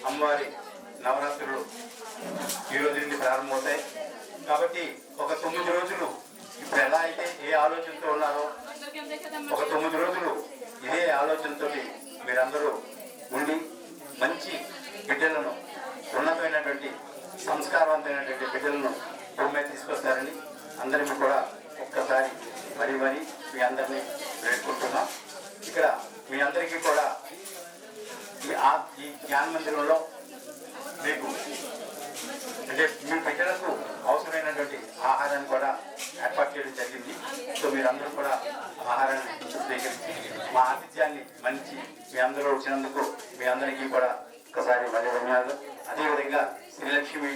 అమ్మవారి నవరాత్రులు ఈ రోజు నుండి ప్రారంభమవుతాయి కాబట్టి ఒక 9 రోజులు ఇప్పుడు ఎలా అయితే ఏ ఆలోచనతో ఉన్నారో ఒక 9 రోజులు ఇదే ఆలోచనతో మీరందరూ ఉండి మంచి బిడ్డలను ఉన్నతమైనటువంటి సంస్కారవంతమైనటువంటి బిడ్డలను భూమి మీద తీసుకొస్తారని అందరికీ కూడా ఒక్కసారి మరీ మీ అందరినీ వేడుకుంటున్నాం. ఇక్కడ మీ అందరికీ కూడా ఈ జ్ఞాన మందిరంలో మీకు అంటే మీ బిడ్డలకు అవసరమైనటువంటి ఆహారాన్ని కూడా ఏర్పాటు చేయడం జరిగింది. సో మీరందరూ కూడా ఆహారాన్ని స్వీకరించి మా ఆతిథ్యాన్ని మంచి మీ అందరూ వచ్చినందుకు మీ అందరికీ కూడా ఒకసారి మళ్ళీ ధన్యవాదాలు. అదేవిధంగా శ్రీలక్ష్మి